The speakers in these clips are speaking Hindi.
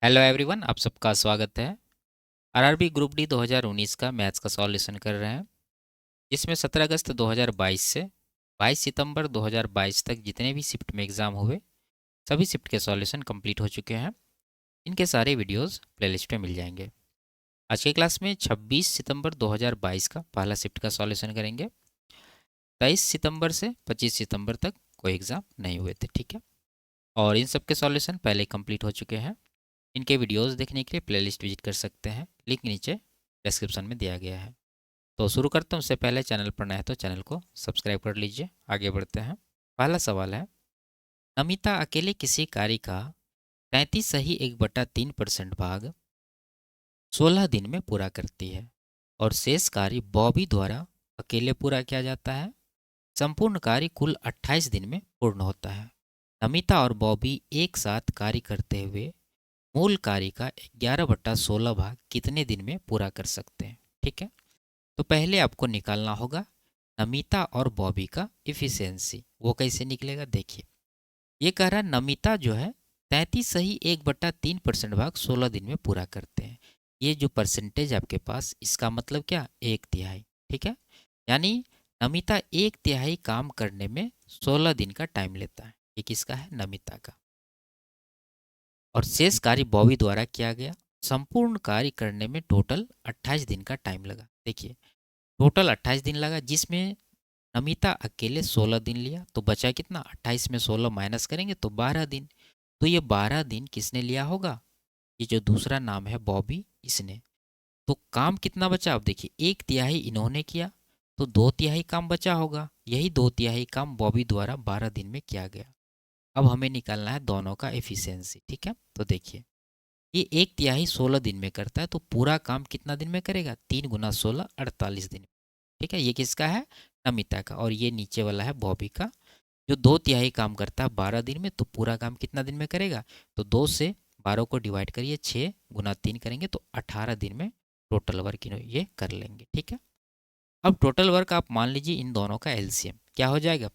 हेलो एवरीवन, आप सबका स्वागत है। आरआरबी ग्रुप डी 2019 का मैथ्स का सॉल्यूशन कर रहे हैं, जिसमें 17 अगस्त 2022 से 22 सितंबर 2022 तक जितने भी शिफ्ट में एग्ज़ाम हुए सभी शिफ्ट के सॉल्यूशन कंप्लीट हो चुके हैं। इनके सारे वीडियोस प्लेलिस्ट में मिल जाएंगे। आज के क्लास में 26 सितंबर 2022 का पहला शिफ्ट का सॉल्यूशन करेंगे। 23 सितंबर से 25 सितंबर तक कोई एग्ज़ाम नहीं हुए थे, ठीक है। और इन सब के सॉल्यूशन पहले कंप्लीट हो चुके हैं। इनके वीडियोस देखने के लिए प्लेलिस्ट विजिट कर सकते हैं, लिंक नीचे डिस्क्रिप्शन में दिया गया है। तो शुरू करते हैं। उससे पहले चैनल पर नए हैं तो चैनल को सब्सक्राइब कर लीजिए। आगे बढ़ते हैं। पहला सवाल है, नमिता अकेले किसी कार्य का 33 सही 1/3% भाग 16 दिन में पूरा करती है और शेष कार्य बॉबी द्वारा अकेले पूरा किया जाता है। संपूर्ण कार्य कुल 28 दिन में पूर्ण होता है। नमिता और बॉबी एक साथ कार्य करते हुए मूल कार्य का 11/16 भाग कितने दिन में पूरा कर सकते हैं, ठीक है। तो पहले आपको निकालना होगा नमिता और बॉबी का इफिशियंसी। वो कैसे निकलेगा, देखिए। ये कह रहा है नमिता जो है 33 सही 1/3% भाग 16 दिन में पूरा करते हैं। ये जो परसेंटेज आपके पास, इसका मतलब क्या, 1/3, ठीक है। यानी नमिता 1/3 काम करने में 16 दिन का टाइम लेता है। ये किसका है, नमिता का। और शेष कार्य बॉबी द्वारा किया गया। संपूर्ण कार्य करने में टोटल 28 दिन का टाइम लगा। देखिए, टोटल 28 दिन लगा, जिसमें नमिता अकेले 16 दिन लिया, तो बचा कितना, 28 में 16 माइनस करेंगे तो 12 दिन। तो ये 12 दिन किसने लिया होगा, ये जो दूसरा नाम है बॉबी, इसने। तो काम कितना बचा, अब देखिए, 1/3 इन्होंने किया तो 2/3 काम बचा होगा। यही 2/3 काम बॉबी द्वारा 12 दिन में किया गया। अब हमें निकालना है दोनों का एफिशिएंसी, ठीक है। तो देखिए, ये 1/3 16 दिन में करता है, तो पूरा काम कितना दिन में करेगा, 3 × 16 48 दिन, ठीक है। ये किसका है, नमिता का। और ये नीचे वाला है बॉबी का, जो 2/3 काम करता है 12 दिन में, तो पूरा काम कितना दिन में करेगा। तो 2 से 12 को डिवाइड करिए, 6 × 3 करेंगे तो 18 दिन में टोटल वर्क ये कर लेंगे, ठीक है। अब टोटल वर्क आप मान लीजिए, इन दोनों का एलसीएम क्या हो जाएगा,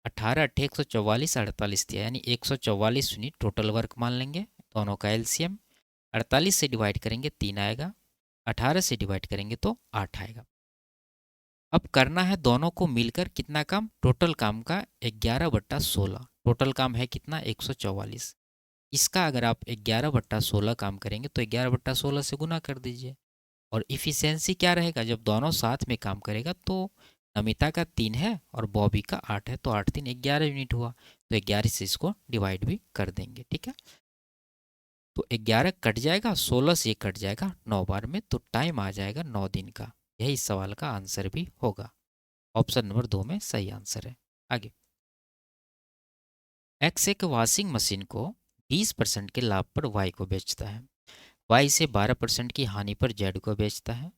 18 8 144 48 दिया, यानी 144 यूनिट टोटल वर्क मान लेंगे। दोनों का एलसीएम 48 से डिवाइड करेंगे 3 आएगा, 18 से डिवाइड करेंगे तो 8 आएगा। अब करना है दोनों को मिलकर कितना काम, टोटल काम का 11/16। टोटल काम है कितना, 144। इसका अगर आप 11/16 काम करेंगे तो 11/16 से गुना कर दीजिए। और इफ़िशियंसी क्या रहेगा, जब दोनों साथ में काम करेगा तो नमिता का 3 है और बॉबी का 8 है, तो 8 3 11 यूनिट हुआ। तो 11 से इसको डिवाइड भी कर देंगे, ठीक है। तो 11 कट जाएगा, 16 से ये कट जाएगा 9 बार में, तो टाइम आ जाएगा 9 दिन का। यही इस सवाल का आंसर भी होगा। ऑप्शन नंबर 2 में सही आंसर है। आगे, एक्स एक वॉशिंग मशीन को 20% के लाभ पर वाई को बेचता है। वाई इसे 12% की हानि पर जेड को बेचता है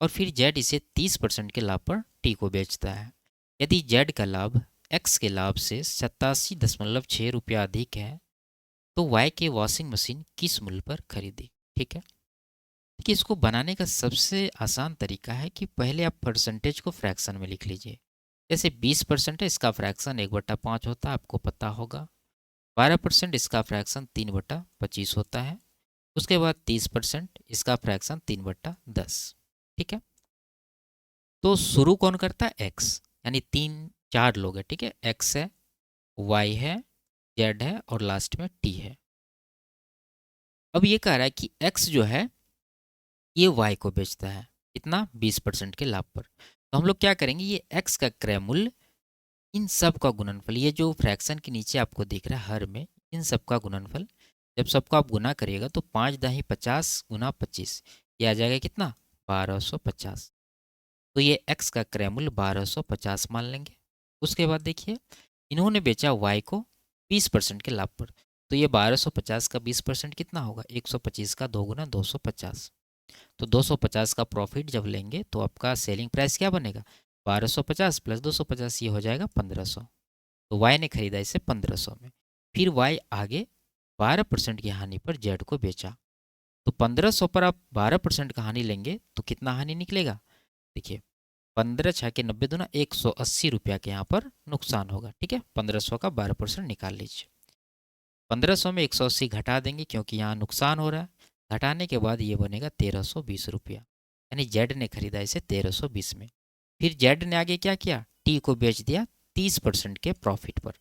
और फिर जेड इसे 30% के लाभ पर टी को बेचता है। यदि जेड का लाभ एक्स के लाभ से 87.6 रुपया अधिक है तो वाई के वॉशिंग मशीन किस मूल्य पर खरीदी, ठीक है। देखिए, इसको बनाने का सबसे आसान तरीका है कि पहले आप परसेंटेज को फ्रैक्शन में लिख लीजिए। जैसे 20% है, इसका फ्रैक्शन 1/5 होता है, आपको पता होगा। 12% इसका फ्रैक्शन 3/25 होता है। उसके बाद 30% इसका फ्रैक्शन 3/10, ठीक है। तो शुरू कौन करता है, एक्स, यानी 3 4 लोग हैं, ठीक है। एक्स है, वाई है, जेड है और लास्ट में टी है। अब ये कह रहा है कि एक्स जो है ये वाई को बेचता है, इतना 20% के लाभ पर। तो हम लोग क्या करेंगे, ये एक्स का क्रय मूल्य, इन सब का गुणनफल, ये जो फ्रैक्शन के नीचे आपको दिख रहा है हर में, इन सब का गुणनफल, जब सबको आप गुना करिएगा तो 5×10 × 25, ये आ जाएगा कितना, 1250। तो ये एक्स का क्रय मूल्य 1250 मान लेंगे। उसके बाद देखिए, इन्होंने बेचा वाई को 20% के लाभ पर, तो ये 1250 का 20% कितना होगा, 125 का 2 × 250। तो 250 का प्रॉफिट जब लेंगे तो आपका सेलिंग प्राइस क्या बनेगा, 1250 + 250, ये हो जाएगा 1500। तो वाई ने खरीदा इसे 1500 में। फिर वाई आगे 12% की हानि पर जेड को बेचा। तो 1500 पर आप 12% का हानि लेंगे तो कितना हानि निकलेगा, देखिए, 15 6 के 90 दूना 180 रुपया के यहाँ पर नुकसान होगा, ठीक है। 1500 का 12% निकाल लीजिए। 1500 में 180 घटा देंगे क्योंकि यहाँ नुकसान हो रहा है। घटाने के बाद ये बनेगा 1320 रुपया, यानी जेड ने खरीदा इसे 1320 में। फिर जेड ने आगे क्या किया, टी को बेच दिया 30% के प्रॉफिट पर।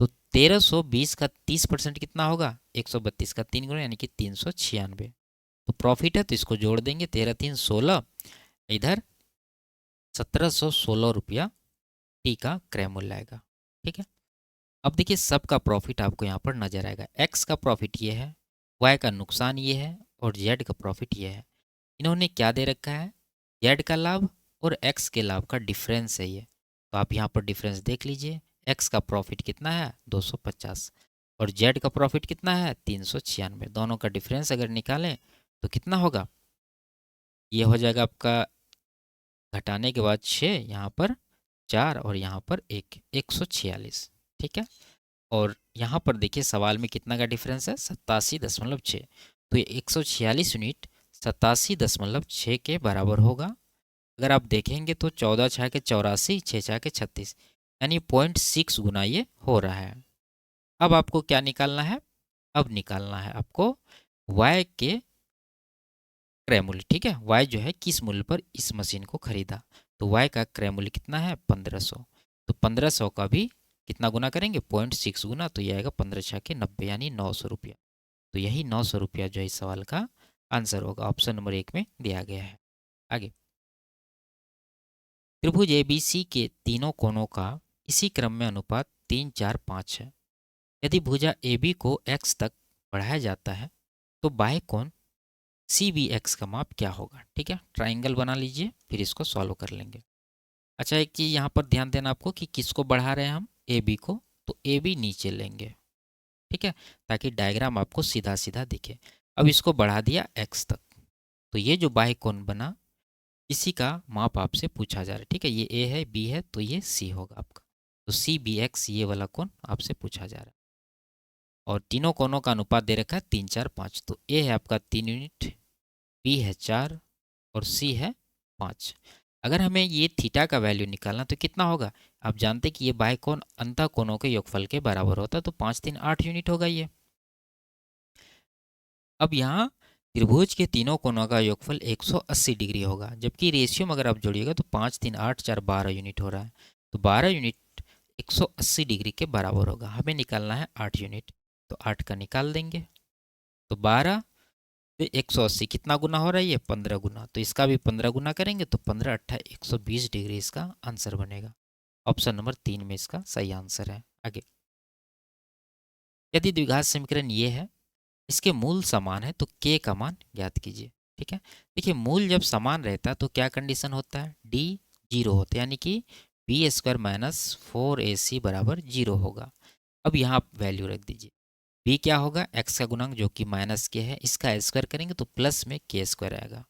तो 1320 का 30% कितना होगा, 132 का 3 गुना यानी कि 396। तो प्रॉफिट है तो इसको जोड़ देंगे, 13 3 16, इधर 1716 रुपया टी का क्रय मूल्य आएगा। ठीक है, अब देखिए सबका प्रॉफिट आपको यहाँ पर नजर आएगा। एक्स का प्रॉफिट ये है, वाई का नुकसान ये है और जेड का प्रॉफिट ये है। इन्होंने क्या दे रखा है, जेड का लाभ और एक्स के लाभ का डिफरेंस है ये। तो आप यहाँ पर डिफरेंस देख लीजिए, एक्स का प्रॉफिट कितना है 250 और जेड का प्रॉफिट कितना है 396। दोनों का डिफरेंस अगर निकालें तो कितना होगा, ये हो जाएगा आपका घटाने के बाद 6, यहाँ पर 4 और यहाँ पर 1, 146। ठीक है, और यहाँ पर देखिए सवाल में कितना का डिफरेंस है 87.6। तो ये 146 यूनिट 87.6 के बराबर होगा। अगर आप देखेंगे तो 14 छः के 84, 6 छः के 36, यानी 0.6 गुना ये हो रहा है। अब आपको क्या निकालना है, अब निकालना है आपको y के क्रय मूल्य। ठीक है, y जो है किस मूल्य पर इस मशीन को खरीदा। तो y का क्रय मूल्य कितना है 1500। तो 1500 का भी कितना गुना करेंगे 0.6 गुना, तो ये आएगा 15 छः के 90 यानी 900 रुपया। तो यही 900 रुपया जो है इस सवाल का आंसर होगा, ऑप्शन नंबर 1 में दिया गया है। आगे, त्रिभुज ABC के तीनों कोणों का इसी क्रम में अनुपात 3 4 5 है। यदि भुजा AB को x तक बढ़ाया जाता है तो बाह्य कोण CBX का माप क्या होगा। ठीक है, ट्राइंगल बना लीजिए फिर इसको सॉल्व कर लेंगे। अच्छा, एक चीज़ यहाँ पर ध्यान देना आपको कि किसको बढ़ा रहे हैं हम, AB को, तो AB नीचे लेंगे। ठीक है, ताकि डायग्राम आपको सीधा सीधा दिखे। अब इसको बढ़ा दिया x तक, तो ये जो बाह्य कोण बना इसी का माप आपसे पूछा जा रहा है। ठीक है, ये A है, B है, तो ये C होगा आपका। तो CBX ये वाला कोण आपसे पूछा जा रहा है। और तीनों कोणों का अनुपात दे रखा है 3 4 5। तो A है आपका 3 यूनिट, B है 4 और C है 5। अगर हमें ये थीटा का वैल्यू निकालना तो कितना होगा, आप जानते कि ये बाह्य कोण अंतः कोणों के योगफल के बराबर होता है, तो 5 3 8 यूनिट होगा ये। अब यहाँ त्रिभुज के तीनों कोणों का योगफल 180 डिग्री होगा, जबकि रेशियो में अगर आप जोड़िएगा तो 5 3 8 4 12 यूनिट हो रहा है। तो 12 यूनिट 180 डिग्री के बराबर होगा। हमें निकालना है 8 यूनिट, तो 8 का निकाल देंगे। तो 12 से 180 कितना गुना हो रहा है, ये 15 गुना। तो इसका भी 15 गुना करेंगे तो 15 अट्ठा 120 डिग्री इसका आंसर बनेगा। ऑप्शन नंबर 3 में इसका सही आंसर है। आगे, यदि द्विघात समीकरण ये है, इसके मूल समान है तो k का मान ज्ञात कीजिए। ठीक है, देखिए मूल जब समान रहता है तो क्या कंडीशन होता है, d 0 होता है, यानी कि बी स्क्वायर माइनस 4ac बराबर 0 होगा। अब यहाँ आप वैल्यू रख दीजिए, b क्या होगा, x का गुणांक जो कि माइनस के है, इसका स्क्वायर करेंगे तो प्लस में k स्क्वायर आएगा।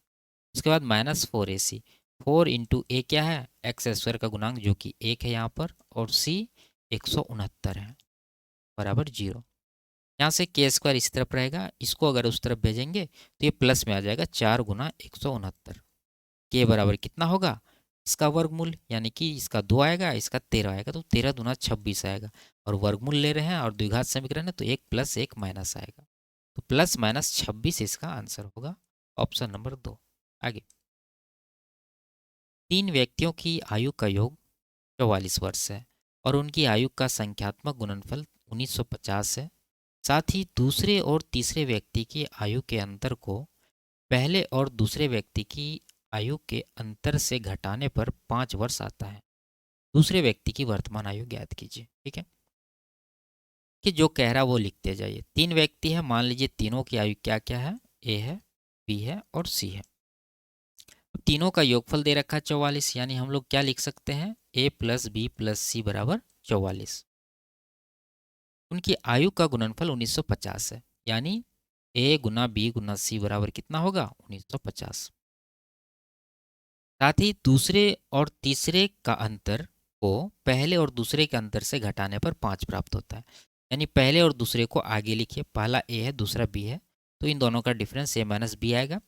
उसके बाद -4ac, 4 इंटू ए क्या है, एक्स स्क्वायर का गुणांक जो कि 1 है यहाँ पर, और c 169 है बराबर 0। यहाँ से के स्क्वायर इस तरफ रहेगा, इसको अगर उस तरफ भेजेंगे तो ये प्लस में आ जाएगा 4 गुना 169। के बराबर कितना होगा, इसका वर्गमूल, यानी कि इसका 2 आएगा, इसका 13 आएगा, तो 13 दूना 26 आएगा। और वर्गमूल ले रहे हैं और द्विघात समीकरण है तो 1 + 1 माइनस आएगा। तो +-26 इसका आंसर होगा, ऑप्शन नंबर 2। आगे, 3 व्यक्तियों की आयु का योग 44 वर्ष है और उनकी आयु का संख्यात्मक गुणनफल 1950 है। साथ ही दूसरे और तीसरे व्यक्ति की आयु के अंतर को पहले और दूसरे व्यक्ति की आयु के अंतर से घटाने पर 5 वर्ष आता है। दूसरे व्यक्ति की वर्तमान आयु ज्ञात कीजिए। ठीक है, कि जो कह रहा वो लिखते जाइए। 3 व्यक्ति है, मान लीजिए तीनों की आयु क्या क्या है, ए है, बी है और सी है। तीनों का योगफल दे रखा है 44, यानी हम लोग क्या लिख सकते हैं, a + b + c बराबर 44। उनकी आयु का गुणनफल 1950 है, यानी a Guna b Guna c बराबर कितना होगा 1950। साथ ही दूसरे और तीसरे का अंतर को पहले और दूसरे के अंतर से घटाने पर 5 प्राप्त होता है। यानी पहले और दूसरे को आगे लिखिए, पहला a है दूसरा b है, तो इन दोनों का डिफरेंस a - b आएगा।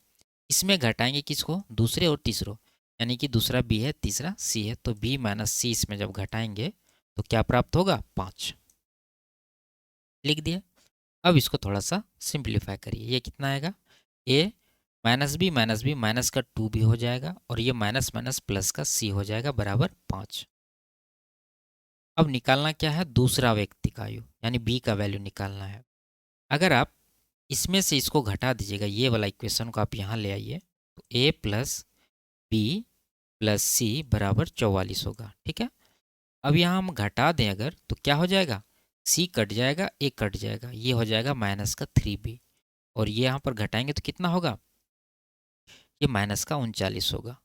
इसमें घटाएंगे किसको, दूसरे और तीसरों, यानी कि दूसरा b है तीसरा c है, तो b - c इसमें जब घटाएंगे तो क्या प्राप्त होगा 5, लिख दिया। अब इसको थोड़ा सा सिंप्लीफाई करिए, ये कितना आएगा, ए माइनस बी माइनस का 2 भी हो जाएगा और ये माइनस माइनस प्लस का सी हो जाएगा बराबर 5। अब निकालना क्या है, दूसरा व्यक्ति का आयु यानी बी का वैल्यू निकालना है। अगर आप इसमें से इसको घटा दीजिएगा, ये वाला इक्वेशन को आप यहाँ ले आइए, तो ए प्लस बी प्लस सी बराबर 44 होगा। ठीक है, अब यहाँ हम घटा दें अगर तो क्या हो जाएगा, सी कट जाएगा, ए कट जाएगा, ये हो जाएगा माइनस का 3b, और ये यहाँ पर घटाएंगे तो कितना होगा, ये माइनस का 39 होगा।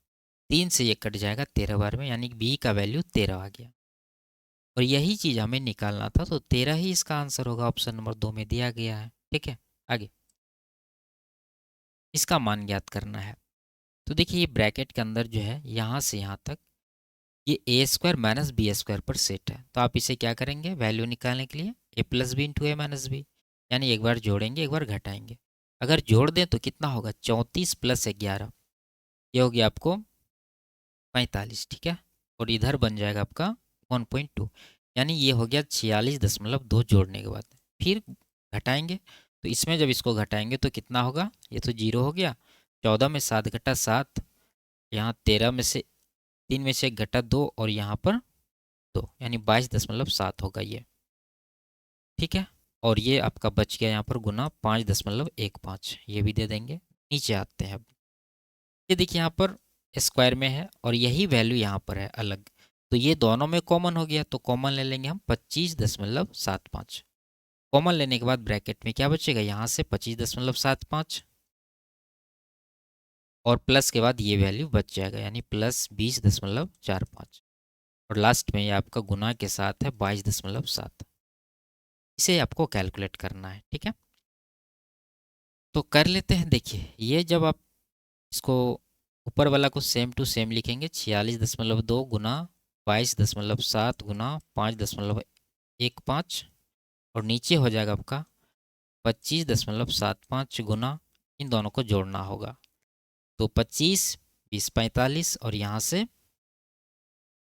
3 से ये कट जाएगा 13 बार में, यानी बी का वैल्यू 13 आ गया। और यही चीज़ हमें निकालना था, तो 13 ही इसका आंसर होगा, ऑप्शन नंबर 2 में दिया गया है। ठीक है, आगे इसका मान ज्ञात करना है। तो देखिए ये ब्रैकेट के अंदर जो है यहाँ से यहाँ तक ये ए स्क्वायर माइनस बी स्क्वायर पर सेट है, तो आप इसे क्या करेंगे, वैल्यू निकालने के लिए ए प्लस बी इंटू ए माइनस बी, यानी एक बार जोड़ेंगे एक बार घटाएंगे। अगर जोड़ दें तो कितना होगा, 34 प्लस 11, ये हो गया आपको 45। ठीक है, और इधर बन जाएगा आपका 1.2, यानी ये हो गया 46.2 जोड़ने के बाद। फिर घटाएंगे, तो इसमें जब इसको घटाएंगे तो कितना होगा, ये तो जीरो हो गया, 14 में 7 घटा 7, यहाँ 13 में से 3 में से 1 घटा 2 और यहाँ पर 2, यानी 22.7 होगा ये। ठीक है, और ये आपका बच गया यहाँ पर गुना 5.15, ये भी दे देंगे। नीचे आते हैं अब, ये देखिए यहाँ पर स्क्वायर में है और यही वैल्यू यहाँ पर है अलग, तो ये दोनों में कॉमन हो गया, तो कॉमन ले लेंगे हम 25.75। कॉमन लेने के बाद ब्रैकेट में क्या बचेगा, यहाँ से 25.75 और प्लस के बाद ये वैल्यू बच जाएगा, यानी प्लस 20.45, और लास्ट में ये आपका गुना के साथ है 22.7। इसे आपको कैलकुलेट करना है। ठीक है, तो कर लेते हैं। देखिए ये जब आप इसको ऊपर वाला को सेम टू सेम लिखेंगे, 46.2 गुना 22.7 गुना 5.15, और नीचे हो जाएगा आपका 25.75 गुना, इन दोनों को जोड़ना होगा, तो 25 20 45 और यहाँ से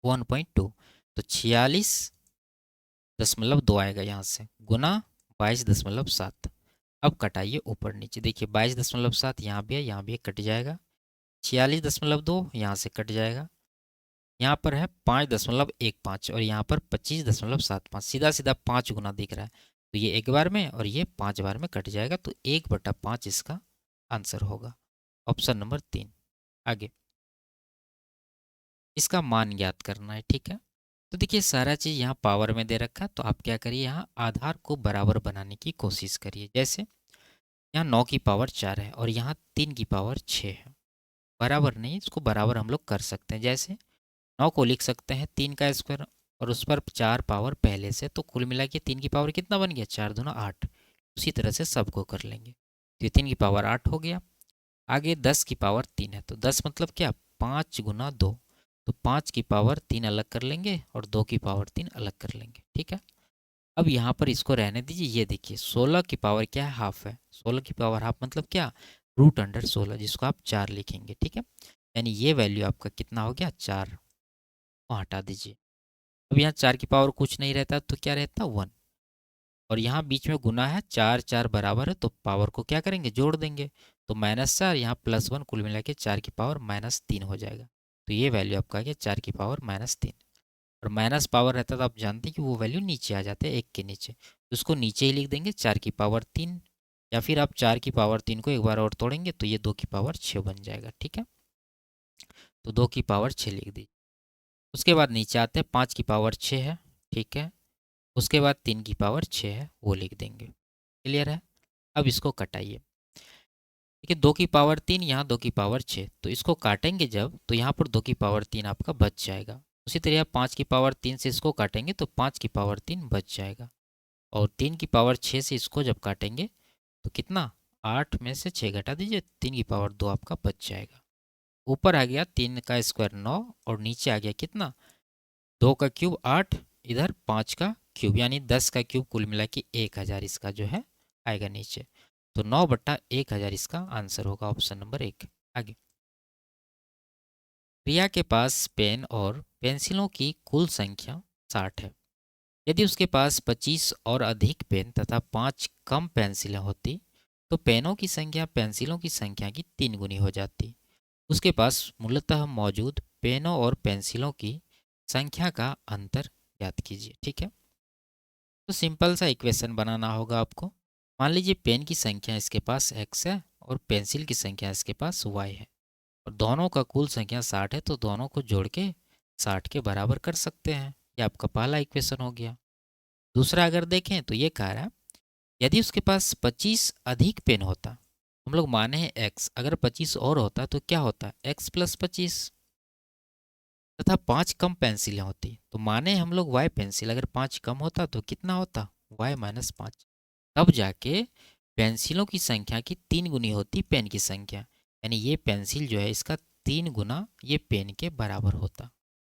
1.2, तो 46.2 आएगा यहाँ से गुना 22.7। अब कटाइए ऊपर नीचे, देखिए 22.7 यहाँ भी है, यहाँ भी कट जाएगा, 46.2 यहाँ से कट जाएगा, यहाँ पर है 5.15 और यहाँ पर 25.75, सीधा सीधा 5 गुना दिख रहा है, तो ये एक बार में और ये 5 बार में कट जाएगा, तो 1/5 इसका आंसर होगा, ऑप्शन नंबर 3। आगे इसका मान ज्ञात करना है। ठीक है, तो देखिए सारा चीज़ यहाँ पावर में दे रखा है, तो आप क्या करिए, यहाँ आधार को बराबर बनाने की कोशिश करिए। जैसे यहाँ 9 की पावर 4 है और यहाँ 3 की पावर 6 है, बराबर नहीं, इसको बराबर हम लोग कर सकते हैं। जैसे 9 को लिख सकते हैं 3 का स्क्वायर और उस पर 4 पावर पहले से, तो कुल मिला के 3 की पावर कितना बन गया, 4 दूना 8। उसी तरह से सबको कर लेंगे, तो ये 3 की पावर 8 हो गया। आगे 10 की पावर 3 है, तो 10 मतलब क्या, 5 गुना 2, तो 5 की पावर 3 अलग कर लेंगे और 2 की पावर 3 अलग कर लेंगे। ठीक है, अब यहाँ पर इसको रहने दीजिए। ये देखिए 16 की पावर क्या है, हाफ है, 16 की पावर हाफ मतलब क्या, √16, जिसको आप 4 लिखेंगे। ठीक है, यानी ये वैल्यू आपका कितना हो गया, 4 को हटा दीजिए। अब यहाँ 4 की पावर कुछ नहीं रहता तो क्या रहता, 1, और यहाँ बीच में गुना है, 4 4 बराबर है, तो पावर को क्या करेंगे, जोड़ देंगे, तो -4 यहाँ +1, कुल मिला के 4 की पावर -3 हो जाएगा, तो ये वैल्यू आपका आ गया 4 की पावर -3। और माइनस पावर रहता तो आप जानते हैं कि वो वैल्यू नीचे आ जाते हैं, 1 के नीचे, तो उसको नीचे ही लिख देंगे 4 की पावर 3, या फिर आप 4 की पावर 3 को एक बार और तोड़ेंगे तो ये 2 की पावर 6 बन जाएगा। ठीक है, तो 2 की पावर 6 लिख दी। उसके बाद नीचे आते हैं, 5 की पावर 6 है। ठीक है, उसके बाद 3 की पावर 6 है, वो लिख देंगे। क्लियर है, अब इसको कटाइए। देखिए 2 की पावर 3, यहाँ 2 की पावर 6, तो इसको काटेंगे जब, तो यहाँ पर 2 की पावर 3 आपका बच जाएगा। उसी तरह 5 की पावर 3 से इसको काटेंगे तो 5 की पावर 3 बच जाएगा, और 3 की पावर 6 से इसको जब काटेंगे तो कितना, 8 में से 6 घटा दीजिए, 3 की पावर 2 आपका बच जाएगा। ऊपर आ गया 3 का स्क्वायर 9, और नीचे आ गया कितना, 2 का क्यूब 8, इधर 5 का क्यूब, यानी 10 का क्यूब, कुल मिला के 1000 इसका जो है आएगा नीचे, तो 9/1000 इसका आंसर होगा, ऑप्शन नंबर 1। आगे प्रिया के पास पेन और पेंसिलों की कुल संख्या 60 है, यदि उसके पास 25 और अधिक पेन तथा 5 कम पेंसिलें होती तो पेनों की संख्या पेंसिलों की संख्या की 3 गुनी हो जाती। उसके पास मूलतः मौजूद पेनों और पेंसिलों की संख्या का अंतर ज्ञात कीजिए। ठीक है, तो सिंपल सा इक्वेशन बनाना होगा आपको। मान लीजिए पेन की संख्या इसके पास x है और पेंसिल की संख्या इसके पास y है और दोनों का कुल संख्या 60 है, तो दोनों को जोड़ के 60 के बराबर कर सकते हैं। ये आपका पहला इक्वेशन हो गया। दूसरा अगर देखें तो ये कह रहा है यदि उसके पास 25 अधिक पेन होता, हम लोग माने हैं x, अगर 25 और होता तो क्या होता, x प्लस 25, तथा 5 कम पेंसिलें होती तो माने हम लोग y पेंसिल, अगर 5 कम होता तो कितना होता, y माइनस 5। तब जाके पेंसिलों की संख्या की 3 गुनी होती पेन की संख्या, यानी ये पेंसिल जो है इसका 3 गुना ये पेन के बराबर होता।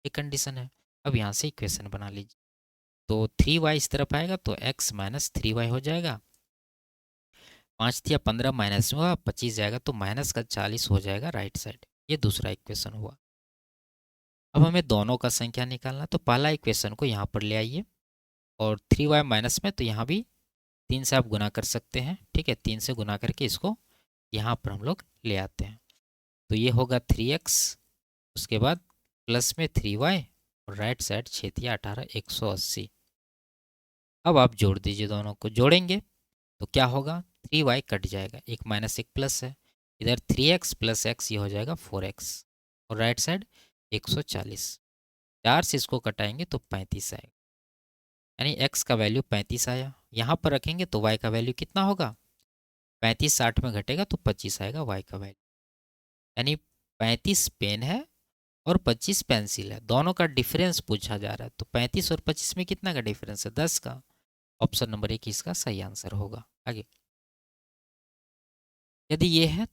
ये कंडीशन है। अब यहाँ से इक्वेशन बना लीजिए, तो 3y इस तरफ आएगा तो x माइनस 3y हो जाएगा। 5 या 15 माइनस हुआ 25 जाएगा तो माइनस का 40 हो जाएगा राइट साइड। ये दूसरा इक्वेशन हुआ। अब हमें दोनों का संख्या निकालना, तो पहला इक्वेशन को यहाँ पर ले आइए और 3y माइनस में तो यहाँ भी 3 से आप गुना कर सकते हैं। ठीक है, 3 से गुना करके इसको यहाँ पर हम लोग ले आते हैं, तो ये होगा 3x, उसके बाद प्लस में 3y और राइट साइड 6 या 18 180। अब आप जोड़ दीजिए, दोनों को जोड़ेंगे तो क्या होगा, 3y कट जाएगा, एक माइनस एक प्लस है, इधर 3x प्लस x ये हो जाएगा 4x और राइट साइड 140। 4 से इसको कटाएंगे तो 35 आएगा, यानी x का वैल्यू 35 आया। यहाँ पर रखेंगे तो y का वैल्यू कितना होगा, 35 60 में घटेगा तो 25 आएगा y का वैल्यू। यानी 35 पेन है और 25 पेंसिल है, दोनों का डिफरेंस पूछा जा रहा है, तो 35 और 25 में कितना का डिफरेंस है, 10 का। ऑप्शन नंबर 1 इसका सही आंसर होगा। आगे, यदि ये है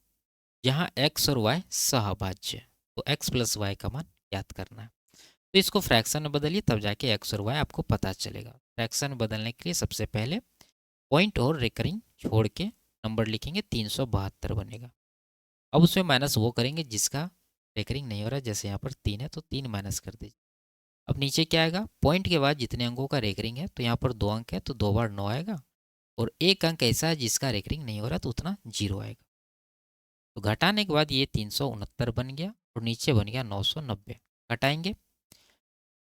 जहाँ x और y सहभाज्य, तो x प्लस वाई का मान याद करना है। तो इसको फ्रैक्शन में बदलिए, तब जाके x और y आपको पता चलेगा। फ्रैक्शन में बदलने के लिए सबसे पहले पॉइंट और रेकरिंग छोड़ के नंबर लिखेंगे, 372 बनेगा। अब उसमें माइनस वो करेंगे जिसका रेकरिंग नहीं हो रहा है, जैसे यहाँ पर 3 है तो 3 माइनस कर दीजिए। अब नीचे क्या आएगा, पॉइंट के बाद जितने अंकों का रेकरिंग है, तो यहाँ पर 2 अंक है तो 2 बार 9 आएगा, और एक अंक ऐसा है जिसका रेकरिंग नहीं हो रहा तो उतना 0 आएगा। तो घटाने के बाद ये 369 बन गया और नीचे बन गया 990। घटाएंगे,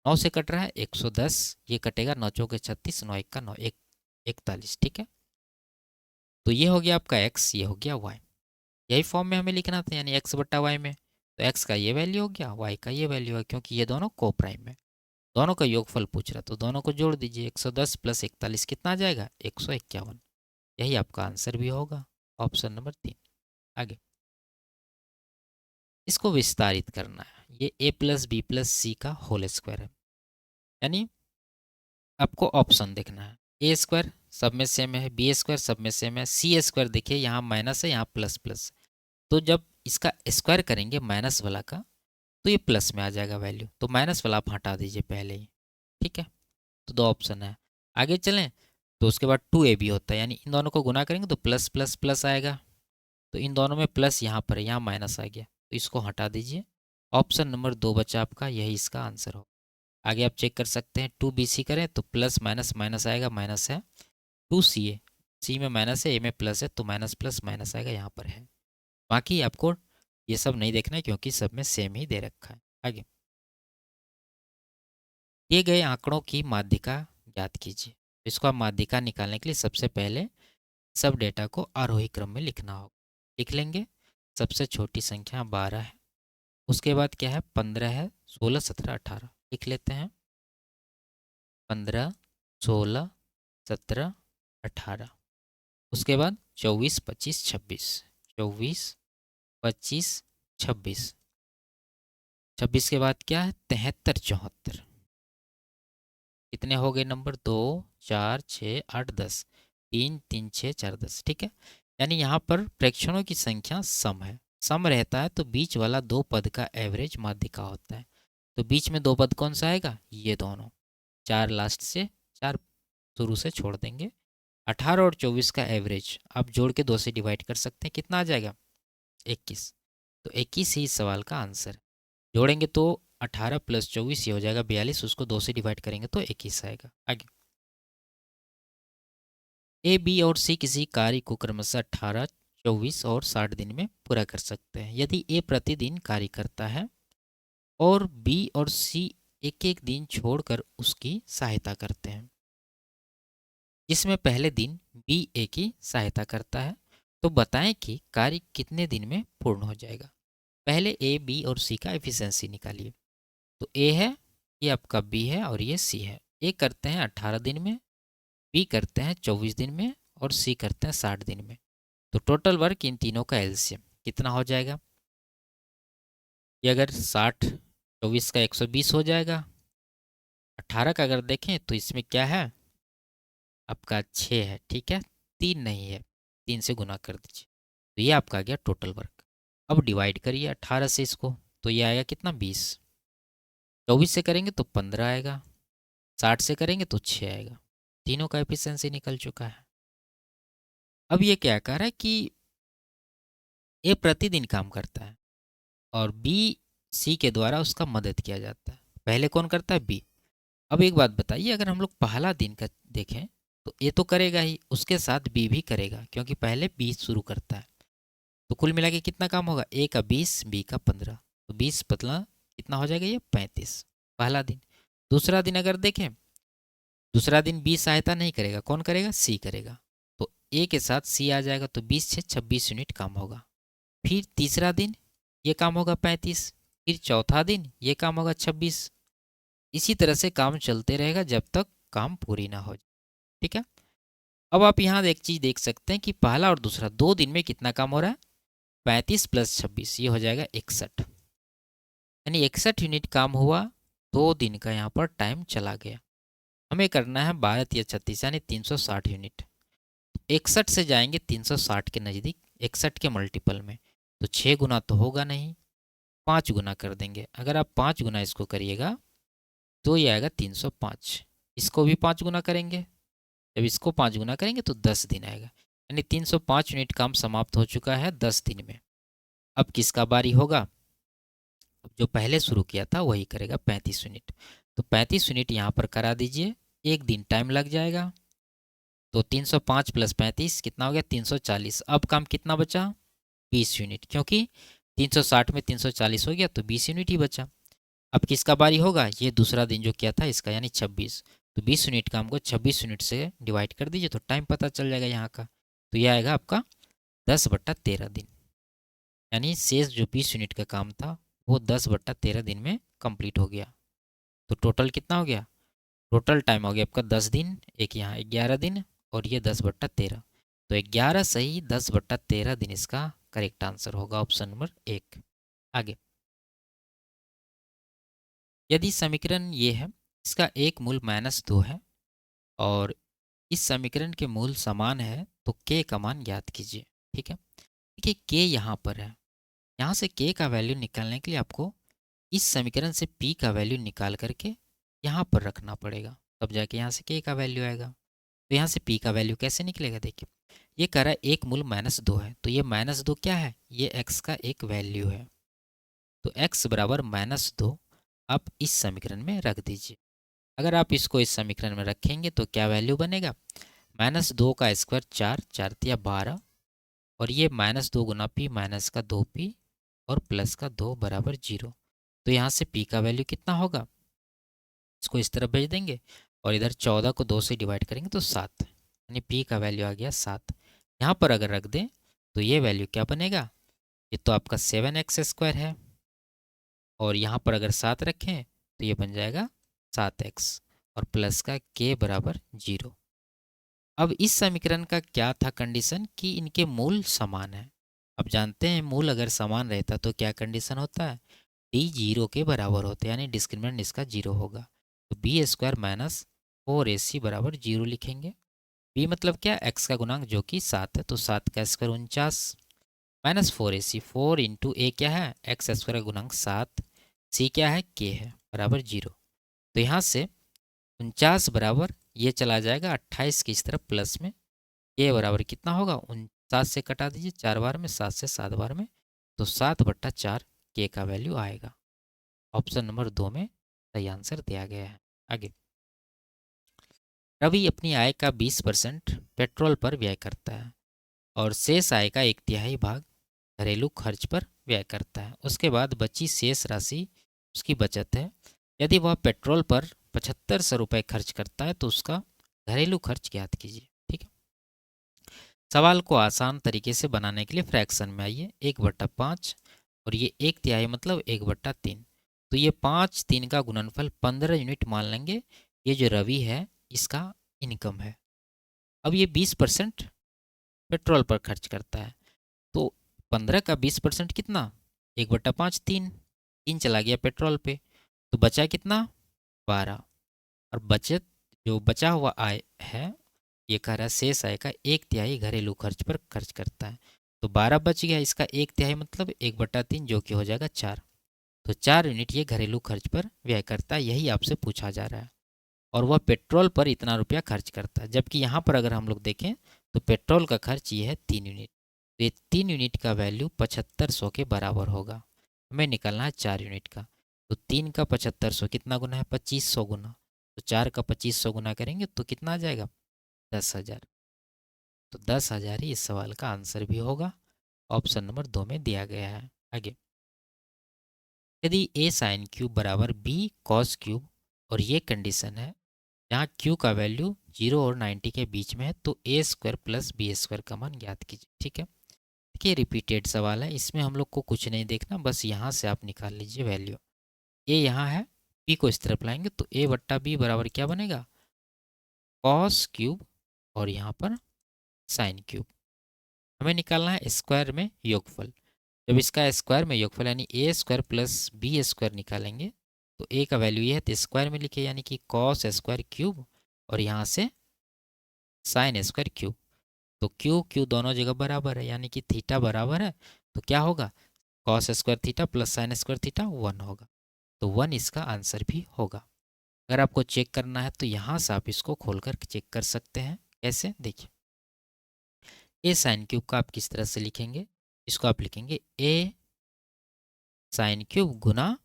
9 से कट रहा है 110, ये कटेगा 9 चौके 36, 9 एक का 9 41। ठीक है, तो ये हो गया आपका x, ये हो गया y। यही फॉर्म में हमें लिखना था, यानी x बट्टा y में, तो x का ये वैल्यू हो गया, y का ये वैल्यू है, क्योंकि ये दोनों को प्राइम है। दोनों का योगफल पूछ रहा, तो दोनों को जोड़ दीजिए, 110 प्लस 41 कितना आ जाएगा, 151। यही आपका आंसर भी होगा, ऑप्शन नंबर 3। आगे, इसको विस्तारित करना है, ये a प्लस बी प्लस सी का होल स्क्वायर है, यानी आपको ऑप्शन देखना है। ए स्क्वायर सब में सेम है, बी स्क्वायर सब में सेम है, सी स्क्वायर देखिए यहाँ माइनस है, यहाँ प्लस प्लस, तो जब इसका स्क्वायर करेंगे माइनस वाला का तो ये प्लस में आ जाएगा वैल्यू, तो माइनस वाला आप हटा दीजिए पहले ही। ठीक है, तो 2 ऑप्शन है। आगे चलें तो उसके बाद 2ab होता है, यानी इन दोनों को गुना करेंगे तो प्लस प्लस प्लस आएगा, तो इन दोनों में प्लस यहाँ पर है, यहाँ माइनस आ गया, तो इसको हटा दीजिए। ऑप्शन नंबर 2 बचा आपका, यही इसका आंसर हो। आगे आप चेक कर सकते हैं, 2bc करें तो प्लस माइनस माइनस आएगा, माइनस है। 2ca, सी में माइनस है, ए में प्लस है, तो माइनस प्लस माइनस आएगा, यहाँ पर है। बाकी आपको ये सब नहीं देखना है क्योंकि सब में सेम ही दे रखा है। आगे, दिए गए आंकड़ों की माध्यिका ज्ञात कीजिए। इसको आप माध्यिका निकालने के लिए सबसे पहले सब डेटा को आरोही क्रम में लिखना होगा। लिख लेंगे, सबसे छोटी संख्या 12 है, उसके बाद क्या है 15 है, 16 17 18 लिख लेते हैं। 15 16 17 18, उसके बाद 24 25 26, 24 25 26, 26 के बाद क्या है 73 74। कितने हो गए नंबर, 2 4 6 8 10, 3 3 6 4 10। ठीक है, यानी यहाँ पर प्रेक्षणों की संख्या सम है, सम रहता है तो बीच वाला 2 पद का एवरेज माध्यिका होता है। तो बीच में 2 पद कौन सा आएगा, ये दोनों, 4 लास्ट से, 4 शुरू से छोड़ देंगे। 18 और 24 का एवरेज आप जोड़ के 2 से डिवाइड कर सकते हैं, कितना आ जाएगा 21, तो 21 ही इस सवाल का आंसर। जोड़ेंगे तो 18 प्लस 24 ये हो जाएगा 42, उसको 2 से डिवाइड करेंगे तो 21 आएगा। आगे, ए, बी और सी किसी कार्य को क्रमशः 18, 24 और 60 दिन में पूरा कर सकते हैं। यदि ए प्रतिदिन कार्य करता है और बी और सी एक एक दिन छोड़कर उसकी सहायता करते हैं, जिसमें पहले दिन बी ए की सहायता करता है, तो बताएं कि कार्य कितने दिन में पूर्ण हो जाएगा। पहले ए, बी और सी का एफिशिएंसी निकालिए। तो ए है, ये आपका बी है और ये सी है। ए करते हैं 18 दिन में, बी करते हैं 24 दिन में और सी करते हैं 60 दिन में। तो टोटल वर्क इन तीनों का एलसीएम कितना हो जाएगा? ये अगर 60, 24 का 120 हो जाएगा। 18 का अगर देखें तो इसमें क्या है आपका 6 है, ठीक है, 3 नहीं है, 3 से गुना कर दीजिए। तो ये आपका आ गया टोटल वर्क। अब डिवाइड करिए 18 से इसको, तो ये आएगा कितना 20। 24 से करेंगे तो 15 आएगा, 60 से करेंगे तो 6 आएगा। तीनों का एफिशिएंसी निकल चुका है। अब ये क्या कह रहा है कि ए प्रतिदिन काम करता है और बी सी के द्वारा उसका मदद किया जाता है। पहले कौन करता है? बी। अब एक बात बताइए, अगर हम लोग पहला दिन का देखें तो ए तो करेगा ही, उसके साथ बी भी करेगा क्योंकि पहले बी शुरू करता है। तो कुल मिला के कितना काम होगा? ए का 20, बी का 15, तो 20 बदला कितना हो जाएगा? ये 35 पहला दिन। दूसरा दिन अगर देखें, दूसरा दिन बी सहायता नहीं करेगा, कौन करेगा? सी करेगा। तो ए के साथ सी आ जाएगा, तो 20 से 26 यूनिट काम होगा। फिर तीसरा दिन ये काम होगा 35, फिर चौथा दिन ये काम होगा 26। इसी तरह से काम चलते रहेगा जब तक काम पूरी ना हो जाए, ठीक है। अब आप यहाँ एक चीज़ देख सकते हैं कि पहला और दूसरा 2 दिन में कितना काम हो रहा है? 35 + 26 ये हो जाएगा 61, यानी 61 यूनिट काम हुआ। 2 दिन का यहाँ पर टाइम चला गया। हमें करना है 12 या 36 यानी 360 यूनिट। 61 से जाएंगे 360 के नज़दीक, 61 के मल्टीपल में, तो 6 गुना तो होगा नहीं, 5 गुना कर देंगे। अगर आप 5 गुना इसको करिएगा तो ये आएगा 305। इसको भी 5 गुना करेंगे, जब इसको 5 गुना करेंगे तो 10 दिन आएगा, यानी 305 यूनिट काम समाप्त हो चुका है 10 दिन में। अब किसका बारी होगा? अब जो पहले शुरू किया था वही करेगा 35 यूनिट। तो 35 यूनिट यहाँ पर करा दीजिए, एक दिन टाइम लग जाएगा। तो 305 + 35 कितना हो गया? 340। अब काम कितना बचा? 20 यूनिट, क्योंकि 360 में 340 हो गया तो 20 यूनिट ही बचा। अब किसका बारी होगा? ये दूसरा दिन जो किया था इसका, यानी 26। तो 20 यूनिट काम को 26 यूनिट से डिवाइड कर दीजिए तो टाइम पता चल जाएगा यहाँ का। तो ये आएगा आपका 10/13 दिन, यानी शेष जो 20 यूनिट का काम था वो 10/13 दिन में कंप्लीट हो गया। तो टोटल कितना हो गया? टोटल टाइम हो गया आपका 10 दिन, एक यहाँ 11 दिन और ये 10/13। तो 11 सही 10/13 दिन इसका करेक्ट आंसर होगा, ऑप्शन नंबर 1। आगे, यदि समीकरण ये है, इसका एक मूल -2 है और इस समीकरण के मूल समान है, तो के का मान ज्ञात कीजिए, ठीक है। देखिए के यहाँ पर है, यहाँ से के का वैल्यू निकालने के लिए आपको इस समीकरण से पी का वैल्यू निकाल करके यहाँ पर रखना पड़ेगा, तब जाके यहाँ से के का वैल्यू आएगा। तो यहाँ से पी का वैल्यू कैसे निकलेगा? देखिए ये कह रहा है एक मूल -2 है, तो ये -2 क्या है? ये एक्स का एक वैल्यू है। तो x बराबर -2 आप इस समीकरण में रख दीजिए। अगर आप इसको इस समीकरण में रखेंगे तो क्या वैल्यू बनेगा? -2 का स्क्वायर 4, 4 तिया 12 और ये -2 गुना पी माइनस का 2p और प्लस का 2 बराबर 0। तो यहाँ से p का वैल्यू कितना होगा? इसको इस तरफ भेज देंगे और इधर 14 को 2 से डिवाइड करेंगे तो 7, यानी p का वैल्यू आ गया 7। यहाँ पर अगर रख दें तो ये वैल्यू क्या बनेगा? ये तो आपका 7x² है और यहाँ पर अगर 7 रखें तो ये बन जाएगा 7x और प्लस का k बराबर 0। अब इस समीकरण का क्या था कंडीशन कि इनके मूल समान है। अब जानते हैं मूल अगर समान रहता तो क्या कंडीशन होता है? d 0 के बराबर होता है, यानी डिस्क्रिमिनेंट इसका 0 होगा। तो b² - 4ac बराबर 0 लिखेंगे। b मतलब क्या? x का गुणांक जो कि 7 है, तो 7 का स्क्वायर 49 -4ac, 4 इंटू ए क्या है? x² का गुणांक 7, c क्या है? k है, बराबर 0। तो यहाँ से 49 बराबर ये चला जाएगा 28 की इस तरफ प्लस में, k बराबर कितना होगा? 49 से कटा दीजिए 4 बार में, 7 से 7 बार में, तो 7/4 k का वैल्यू आएगा। ऑप्शन नंबर 2 में सही आंसर दिया गया है। आगे, रवि अपनी आय का 20% पेट्रोल पर व्यय करता है और शेष आय का 1/3 भाग घरेलू खर्च पर व्यय करता है। उसके बाद बची शेष राशि उसकी बचत है। यदि वह पेट्रोल पर 7500 रुपये खर्च करता है तो उसका घरेलू खर्च ज्ञात कीजिए। ठीक है। सवाल को आसान तरीके से बनाने के लिए फ्रैक्शन में आइए। 1/5 और ये 1/3 मतलब 1/3। तो ये 5/3 का गुणनफल 15 यूनिट मान लेंगे। ये जो रवि है इसका इनकम है। अब ये 20% पेट्रोल पर खर्च करता है तो 15 का 20% कितना, 1/5, 3। 3 चला गया पेट्रोल पे तो बचा कितना, 12। और बचत जो बचा हुआ आय है ये कह रहा है शेष आय का 1/3 घरेलू खर्च पर खर्च करता है। तो 12 बच गया, इसका 1/3 मतलब 1/3 जो कि हो जाएगा 4। तो 4 यूनिट ये घरेलू खर्च पर व्यय करता है, यही आपसे पूछा जा रहा है। और वह पेट्रोल पर इतना रुपया खर्च करता है, जबकि यहाँ पर अगर हम लोग देखें तो पेट्रोल का खर्च ये है 3 यूनिट। तो ये 3 यूनिट का वैल्यू 7500 के बराबर होगा। हमें निकालना है 4 यूनिट का। तो 3 का 7500 कितना गुना है, 2500 गुना। तो 4 का 2500 गुना करेंगे तो कितना आ जाएगा, 10,000। तो 10,000 ही इस सवाल का आंसर भी होगा। ऑप्शन नंबर 2 में दिया गया है। आगे, यदि a साइन क्यूब बराबर b कॉस क्यूब और ये कंडीशन है जहाँ q का वैल्यू 0 और 90 के बीच में है तो a square plus B square का मान ज्ञात कीजिए। ठीक है। देखिए रिपीटेड सवाल है, इसमें हम लोग को कुछ नहीं देखना, बस यहाँ से आप निकाल लीजिए वैल्यू। a यहाँ है, b को इस तरफ लाएंगे तो a/b बराबर क्या बनेगा, कॉस क्यूब और यहाँ पर साइन क्यूब। हमें निकालना है स्क्वायर में योगफल। जब इसका स्क्वायर में योगफल यानी ए स्क्वायर प्लस बी स्क्वायर निकालेंगे तो ए का वैल्यू ये है तो स्क्वायर में लिखे यानी कि कॉस स्क्वायर क्यूब और यहाँ से साइन स्क्वायर क्यूब। तो क्यू क्यू दोनों जगह बराबर है यानी कि थीटा बराबर है तो क्या होगा, cos square theta plus sine square theta 1 होगा। तो 1 इसका आंसर भी होगा। अगर आपको चेक करना है तो यहाँ से आप इसको खोलकर चेक कर सकते हैं। कैसे, देखिए ए साइन क्यूब का आप किस तरह से लिखेंगे, इसको आप लिखेंगे ए साइन क्यूब गुना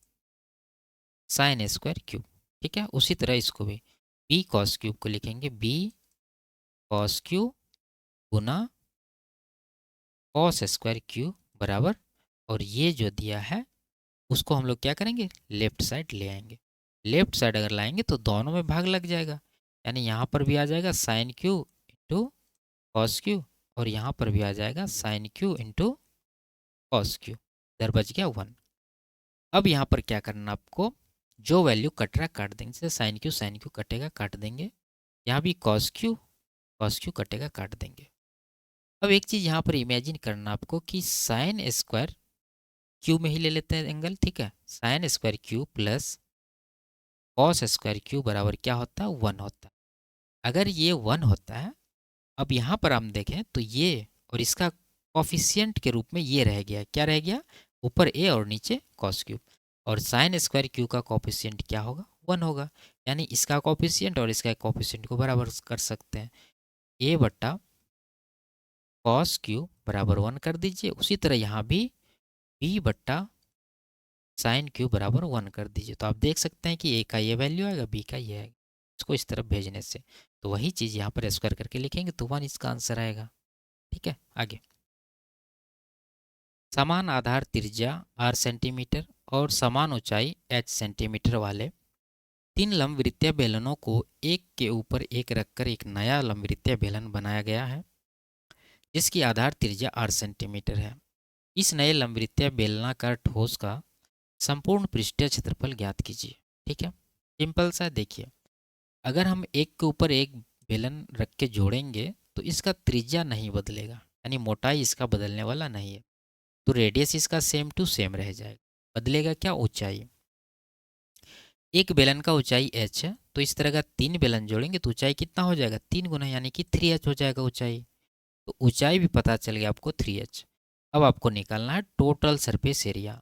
साइन स्क्वायर क्यूब। ठीक है। उसी तरह इसको भी बी कॉस क्यूब को लिखेंगे बी कॉस क्यूब गुना कॉस स्क्वायर क्यूब बराबर, और ये जो दिया है उसको हम लोग क्या करेंगे, लेफ्ट साइड ले आएंगे। लेफ्ट साइड अगर लाएंगे तो दोनों में भाग लग जाएगा, यानी यहाँ पर भी आ जाएगा sine Q into cos Q और यहाँ पर भी आ जाएगा sine Q into cos Q. इधर बच गया 1। अब यहाँ पर क्या करना आपको, जो वैल्यू कट रहा है काट देंगे, जैसे साइन क्यू कटेगा काट देंगे, यहाँ भी कॉस क्यू कटेगा काट देंगे। अब एक चीज़ यहाँ पर इमेजिन करना आपको कि साइन स्क्वायर क्यू में ही ले लेते हैं एंगल। ठीक है। Sine square Q plus cos square Q बराबर क्या होता है, 1 होता है। अगर ये 1 होता है, अब यहाँ पर हम देखें तो ये और इसका कॉफिशियंट के रूप में ये रह गया, क्या रह गया, ऊपर ए और नीचे कॉस क्यूब। और साइन स्क्वायर क्यू का कॉफिशियंट क्या होगा, 1 होगा। यानी इसका कॉफिशियंट और इसका कॉफिशियंट को बराबर कर सकते हैं। ए बट्टा कॉस क्यू बराबर 1 कर दीजिए। उसी तरह यहाँ भी बी बट्टा साइन क्यू बराबर 1 कर दीजिए। तो आप देख सकते हैं कि ए का ये वैल्यू आएगा, बी का ये आएगा, इसको इस तरफ भेजने से। तो वही चीज़ यहाँ पर स्क्वायर करके लिखेंगे तो 1 इसका आंसर आएगा। ठीक है। आगे, समान आधार त्रिज्या r सेंटीमीटर और समान ऊंचाई h सेंटीमीटर वाले 3 लंबवृत्तीय बेलनों को एक के ऊपर एक रखकर एक नया लंबवृत्तीय बेलन बनाया गया है जिसकी आधार त्रिज्या r सेंटीमीटर है। इस नए लंबवृत्तीय बेलनाकार ठोस का संपूर्ण पृष्ठीय क्षेत्रफल ज्ञात कीजिए। ठीक है। सिंपल सा, देखिए अगर हम एक के ऊपर एक बेलन रख के जोड़ेंगे तो इसका त्रिज्या नहीं बदलेगा, यानी मोटाई इसका बदलने वाला नहीं है। तो रेडियस इसका सेम टू सेम रह जाएगा। बदलेगा क्या, ऊंचाई। एक बेलन का ऊंचाई h है तो इस तरह का 3 बेलन जोड़ेंगे तो ऊंचाई कितना हो जाएगा, 3 गुना यानी कि 3h हो जाएगा ऊंचाई। तो ऊंचाई भी पता चल गया आपको 3h। अब आपको निकालना है टोटल सरफेस एरिया।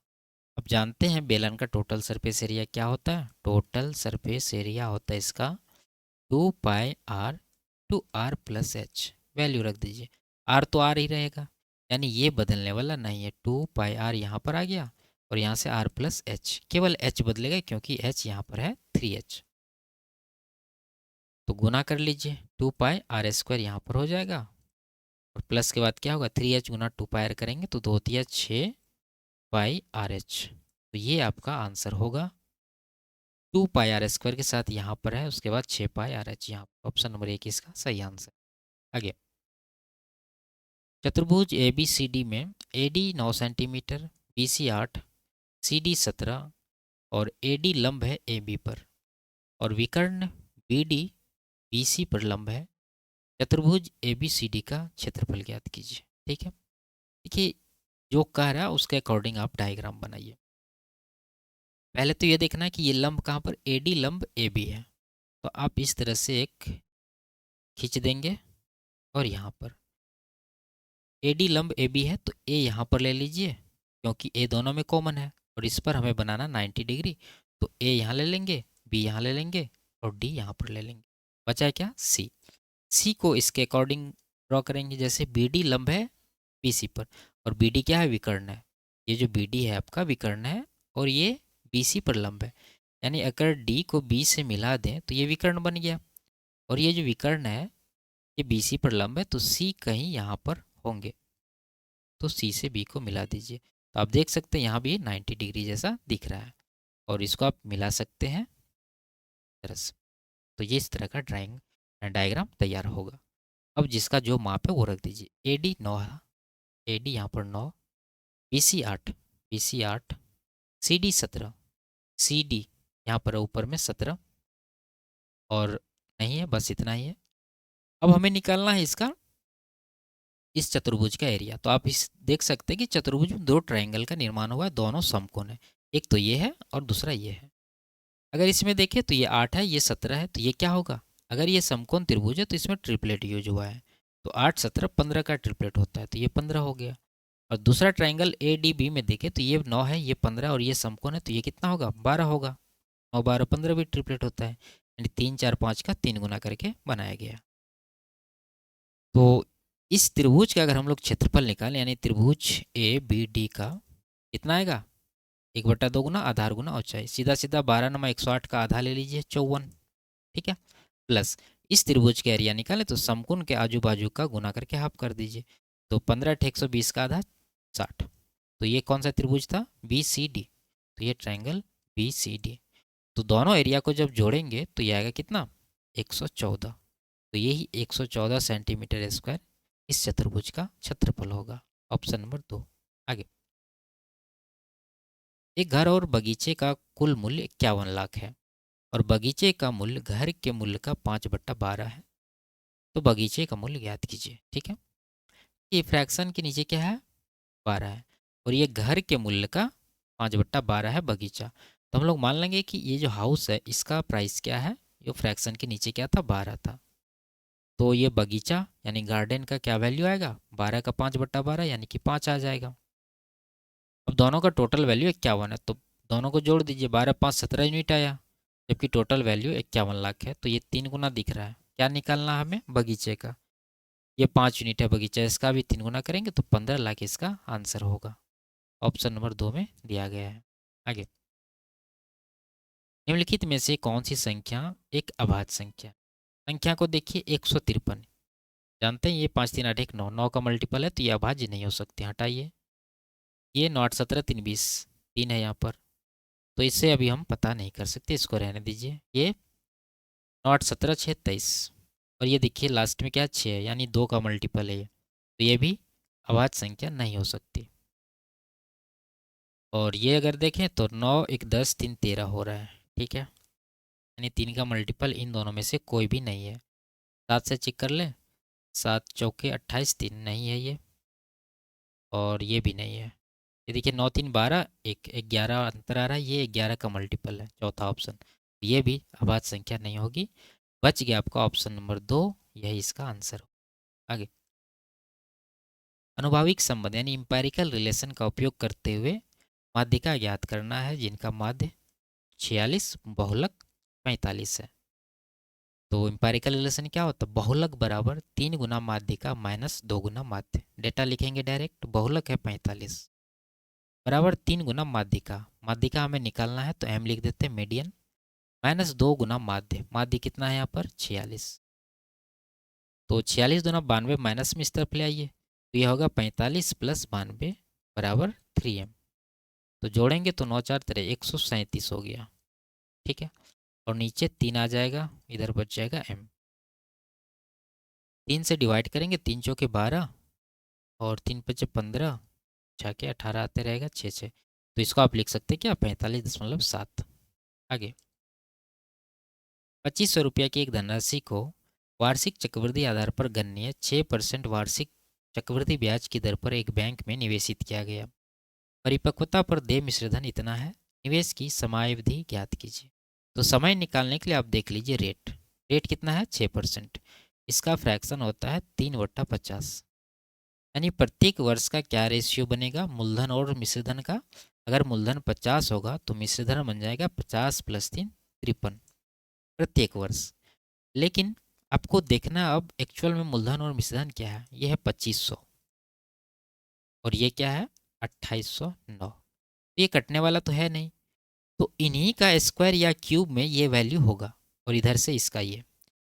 अब जानते हैं बेलन का टोटल सरफेस एरिया क्या होता है, टोटल सरफेस एरिया होता है इसका 2πr/r+h। वैल्यू रख दीजिए, r तो r ही रहेगा यानी ये बदलने वाला नहीं है। 2πr यहाँ पर आ गया और यहाँ से r+h, केवल h बदलेगा क्योंकि h यहाँ पर है 3h। तो गुना कर लीजिए, 2πr² यहाँ पर हो जाएगा, और प्लस के बाद क्या होगा, 3h गुना 2πr करेंगे तो 2 होती है 6πrh। तो ये आपका आंसर होगा। 2πr² के साथ यहाँ पर है, उसके बाद 6πrh, यहाँ ऑप्शन नंबर 1 इसका सही आंसर। आगे, चतुर्भुज ए बी सी डी में AD 9 सेंटीमीटर, BC 8, CD 17 और AD लंब है AB पर, और विकर्ण BD BC पर लंब है। चतुर्भुज ABCD का क्षेत्रफल ज्ञात कीजिए। ठीक है, देखिए जो कह रहा है उसके अकॉर्डिंग आप डायग्राम बनाइए। पहले तो ये देखना है कि ये लंब कहाँ पर, AD लंब AB है, तो आप इस तरह से एक खींच देंगे, और यहाँ पर AD लंब AB है तो A यहाँ पर ले लीजिए, क्योंकि A दोनों में कॉमन है, और इस पर हमें बनाना 90 डिग्री, तो A यहाँ ले लेंगे, B यहाँ ले लेंगे, और D यहाँ पर ले लेंगे। बचा है क्या, C को इसके अकॉर्डिंग ड्रॉ करेंगे, जैसे BD लंब है BC पर, और BD क्या है, विकर्ण है। ये जो BD है आपका विकर्ण है, और ये BC पर लंब है, यानी अगर D को B से मिला दें तो ये विकर्ण बन गया, और ये जो विकर्ण है ये BC पर लंब है, तो C कहीं यहाँ पर होंगे, तो C से B को मिला दीजिए। तो आप देख सकते हैं यहाँ भी 90 डिग्री जैसा दिख रहा है, और इसको आप मिला सकते हैं तरह से। तो ये इस तरह का डायग्राम तैयार होगा। अब जिसका जो माप है वो रख दीजिए। AD 9 है, AD यहाँ पर 9, BC 8, BC 8, CD 17, CD यहाँ पर ऊपर में 17, और नहीं है, बस इतना ही है। अब हमें निकालना है इसका, इस चतुर्भुज का एरिया। तो आप इस देख सकते हैं कि चतुर्भुज में 2 ट्रायंगल का निर्माण हुआ है, दोनों समकोण है, एक तो ये है और दूसरा ये है। अगर इसमें देखें तो ये 8 है, ये 17 है, तो ये क्या होगा, अगर ये समकोण त्रिभुज है तो इसमें ट्रिपलेट यूज हुआ है, तो 8 17 15 का ट्रिपलेट होता है, तो ये 15 हो गया। और दूसरा ट्रायंगल ADB में देखें तो ये 9 है, ये 15 और ये समकोण है, तो ये कितना होगा, 12 होगा। 9 12 15 भी ट्रिपलेट होता है, यानी 3 4 5 का 3 गुना करके बनाया गया। तो इस त्रिभुज का अगर हम लोग क्षेत्रफल निकालें, यानी त्रिभुज ABD का कितना आएगा, 1/2 गुना आधार गुना ऊंचाई, सीधा सीधा 12 नमा 108 का आधा ले लीजिए 54, ठीक है, प्लस इस त्रिभुज के एरिया निकाले तो समकोण के आजू बाजू का गुना करके हाफ कर दीजिए, तो 15 120 का आधा 60। तो ये कौन सा त्रिभुज था, BCD, तो ये ट्रायंगल BCD। तो दोनों एरिया को जब जोड़ेंगे तो ये आएगा कितना, 114। तो यही 114 सेंटीमीटर स्क्वायर इस चतुर्भुज का क्षेत्रफल होगा, ऑप्शन नंबर 2। आगे, एक घर और बगीचे का कुल मूल्य 51 लाख है, और बगीचे का मूल्य घर के मूल्य का 5/12 है, तो बगीचे का मूल्य ज्ञात कीजिए। ठीक है, ये फ्रैक्शन के नीचे क्या है, 12 है, और ये घर के मूल्य का 5/12 है बगीचा। तो हम लोग मान लेंगे कि ये जो हाउस है इसका प्राइस क्या है, जो फ्रैक्शन के नीचे क्या था, 12 था, तो ये बगीचा यानी गार्डन का क्या वैल्यू आएगा, 12 का 5/12 यानी कि 5 आ जाएगा। अब दोनों का टोटल वैल्यू 51 है, तो दोनों को जोड़ दीजिए, 12 5 17 यूनिट आया, जबकि टोटल वैल्यू 51 लाख है, तो ये 3 गुना दिख रहा है। क्या निकालना है हमें, बगीचे का, ये 5 यूनिट है बगीचा, इसका भी 3 गुना करेंगे तो 15 लाख इसका आंसर होगा, ऑप्शन नंबर 2 में दिया गया है। आगे, निम्नलिखित में से कौन सी संख्या एक अभाज्य संख्या, संख्या को देखिए 153, जानते हैं ये 5 3 8 1 9, 9 का मल्टीपल है, तो ये अभाज्य नहीं हो सकती, हटाइए। ये 9 8 17 3 20, 3 है यहाँ पर, तो इससे अभी हम पता नहीं कर सकते, इसको रहने दीजिए। ये 9 8 17 6 23, और ये देखिए लास्ट में क्या 6 है, यानी 2 का मल्टीपल है ये, तो ये भी अभाज्य संख्या नहीं हो सकती। और ये अगर देखें तो 9 1 10 3 13 हो रहा है, ठीक है, यानी 3 का मल्टीपल इन दोनों में से कोई भी नहीं है। 7 से चेक कर लें, 7 चौके 28, 3 नहीं है ये, और ये भी नहीं है। ये देखिए 9 3 12, एक 11 अंतर आ रहा है, ये 11 का मल्टीपल है, चौथा ऑप्शन, ये भी अभाज्य संख्या नहीं होगी। बच गया आपका ऑप्शन नंबर 2, यही इसका आंसर हो। आगे, अनुभाविक संबंध यानी इंपेरिकल रिलेशन का उपयोग करते हुए माध्यिका ज्ञात करना है, जिनका माध्य 46 बहुलक 45 है। तो इंपेरिकल रिलेशन क्या होता है, बहुलक बराबर 3 गुना माध्यिका माइनस 2 गुना माध्य, डेटा लिखेंगे डायरेक्ट, बहुलक है 45 बराबर 3 गुना माध्यिका, माध्यिका हमें निकालना है तो m लिख देते हैं मीडियन, -2 गुना माध्य, माध्य कितना है यहाँ पर 46। तो 46 दूना 92 माइनस में इस तरफ ले आइए, तो यह होगा 45 प्लस 92 बराबर 3m। तो जोड़ेंगे तो 9 4 13 137 हो गया, ठीक है। और नीचे 3 आ जाएगा, इधर बच जाएगा m। 3 से डिवाइड करेंगे, 3 चौके 12 और 3 पचे 15, 6 के 18 आते रहेगा, 6 6। तो इसको आप लिख सकते हैं क्या 45.7। आगे 2500 रुपया की एक धनराशि को वार्षिक चक्रवृद्धि आधार पर गणनीय 6% वार्षिक चक्रवृद्धि ब्याज की दर पर एक बैंक में निवेशित किया गया। परिपक्वता पर देय मिश्रधन इतना है, निवेश की समयावधि ज्ञात कीजिए। तो समय निकालने के लिए आप देख लीजिए रेट, रेट कितना है 6%, इसका फ्रैक्शन होता है 3/50। यानी प्रत्येक वर्ष का क्या रेशियो बनेगा मूलधन और मिश्रधन का। अगर मूलधन 50 होगा तो मिश्रधन बन जाएगा 50 + 3 53 प्रत्येक वर्ष। लेकिन आपको देखना अब एक्चुअल में मूलधन और मिश्रधन क्या है। ये है 2500 और ये क्या है 2809। ये कटने वाला तो है नहीं, तो इन्हीं का स्क्वायर या क्यूब में ये वैल्यू होगा और इधर से इसका ये।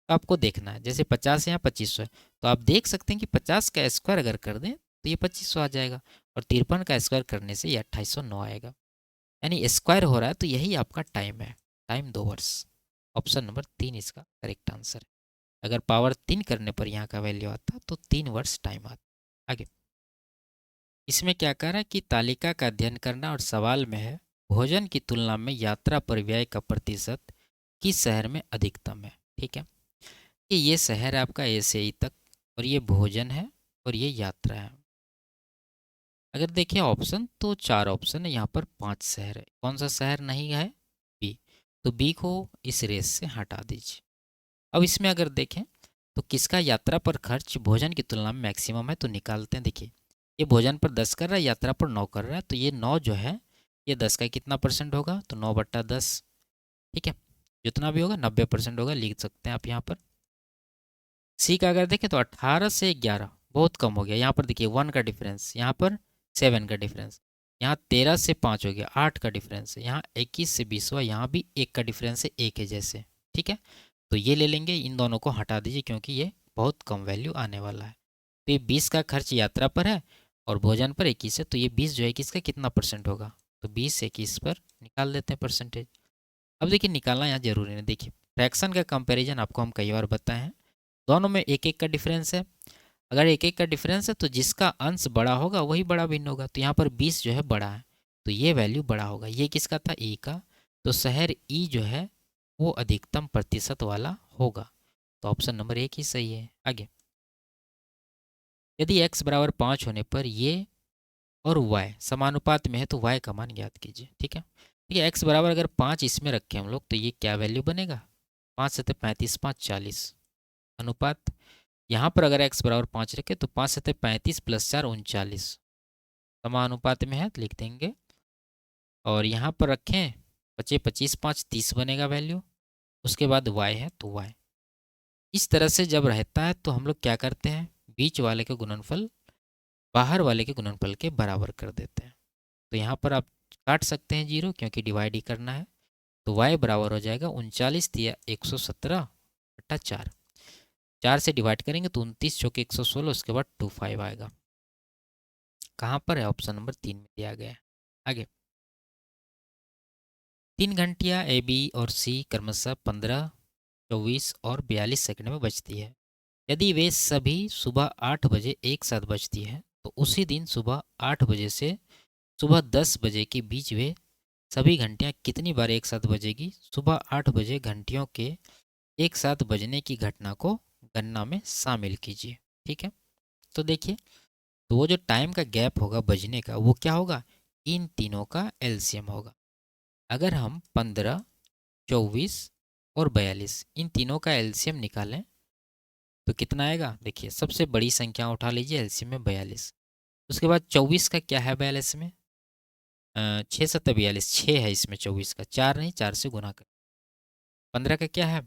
तो आपको देखना है, जैसे 50 यहाँ 2500 है, तो आप देख सकते हैं कि 50 का स्क्वायर अगर कर दें तो ये 2500 आ जाएगा और 53 का स्क्वायर करने से ये 2809 आएगा। यानी स्क्वायर हो रहा है, तो यही आपका टाइम है, टाइम 2 वर्ष। ऑप्शन नंबर 3 इसका करेक्ट आंसर है। अगर पावर 3 करने पर यहाँ का वैल्यू आता तो 3 वर्ष टाइम आता। आगे इसमें क्या कह रहा है कि तालिका का अध्ययन करना और सवाल में है भोजन की तुलना में यात्रा पर व्यय का प्रतिशत किस शहर में अधिकतम है। ठीक है, कि ये शहर है आपका ए से ई तक और ये भोजन है और ये यात्रा है। अगर देखिए ऑप्शन तो 4 ऑप्शन है, यहाँ पर 5 शहर है। कौन सा शहर नहीं है? बी। तो बी को इस रेस से हटा दीजिए। अब इसमें अगर देखें तो किसका यात्रा पर खर्च भोजन की तुलना में मैक्सिमम है, तो निकालते हैं। देखिए ये भोजन पर 10 कर रहा है, यात्रा पर 9 कर रहा है, तो ये 9 जो है ये 10 का कितना परसेंट होगा, तो 9/10। ठीक है, जितना भी होगा 90% होगा, लिख सकते हैं आप यहाँ पर। सी का अगर देखें तो 18 से 11 बहुत कम हो गया। यहाँ पर देखिए 1 का डिफरेंस, यहाँ पर 7 का डिफरेंस, यहाँ 13 से 5 हो गया, 8 का डिफरेंस है, यहाँ 21 से 20 हुआ, यहाँ भी 1 का डिफरेंस है, 1 है जैसे। ठीक है, तो ये ले लेंगे, इन दोनों को हटा दीजिए क्योंकि ये बहुत कम वैल्यू आने वाला है। तो ये 20 का खर्च यात्रा पर है और भोजन पर 21 है, तो ये 20 जो है किसका कितना परसेंट होगा, तो 20 21 पर निकाल देते हैं परसेंटेज। अब देखिए निकालना यहाँ जरूरी नहीं। देखिए फ्रैक्शन का कंपैरिजन आपको हम कई बार बताए हैं, दोनों में 1 1 का डिफरेंस है। अगर 1 1 का डिफरेंस है तो जिसका अंश बड़ा होगा वही बड़ा भिन्न होगा। तो यहाँ पर 20 जो है बड़ा है, तो ये वैल्यू बड़ा होगा। ये किसका था? ई का। तो शहर ई जो है वो अधिकतम प्रतिशत वाला होगा। तो ऑप्शन नंबर 1 ही सही है। आगे यदि x बराबर 5 होने पर ये और y समानुपात में है तो y का मान ज्ञात कीजिए। ठीक है, ठीक है, x बराबर अगर 5 इसमें रखें हम लोग तो ये क्या वैल्यू बनेगा, 5 7 35 5 40 अनुपात। यहाँ पर अगर x बराबर 5 रखें तो 5 7 35 + 4 39 समानुपात में है, तो लिख देंगे। और यहाँ पर रखें बचे 25 5 30 बनेगा वैल्यू। उसके बाद y है तो y। इस तरह से जब रहता है तो हम लोग क्या करते हैं, बीच वाले के गुणनफल बाहर वाले के गुणनफल के बराबर कर देते हैं। तो यहाँ पर आप काट सकते हैं जीरो क्योंकि डिवाइड ही करना है। तो y बराबर हो जाएगा 39 दिया 117/4। 4 से डिवाइड करेंगे तो 29 चौके 116, उसके बाद 25 आएगा। कहाँ पर है? ऑप्शन नंबर 3 में दिया गया है। आगे 3 घंटियाँ ए बी और सी क्रमशः 15 24 और 42 सेकंड में बजती है। यदि वे सभी सुबह 8 बजे एक साथ बजती है तो उसी दिन सुबह 8 बजे से सुबह 10 बजे के बीच वे सभी घंटियाँ कितनी बार एक साथ बजेगी? सुबह 8 बजे घंटियों के एक साथ बजने की घटना को गणना में शामिल कीजिए। ठीक है, तो देखिए तो वो जो टाइम का गैप होगा बजने का वो क्या होगा, इन तीनों का एलसीएम होगा। अगर हम 15 24 और 42 इन तीनों का एलसीएम निकालें तो कितना आएगा? देखिए सबसे बड़ी संख्या उठा लीजिए, एलसीएम में 42। उसके बाद 24 का क्या है 42 में, 6 7 42, 6 है इसमें 24 का, 4 नहीं 4 से गुना कर। 15 का क्या है,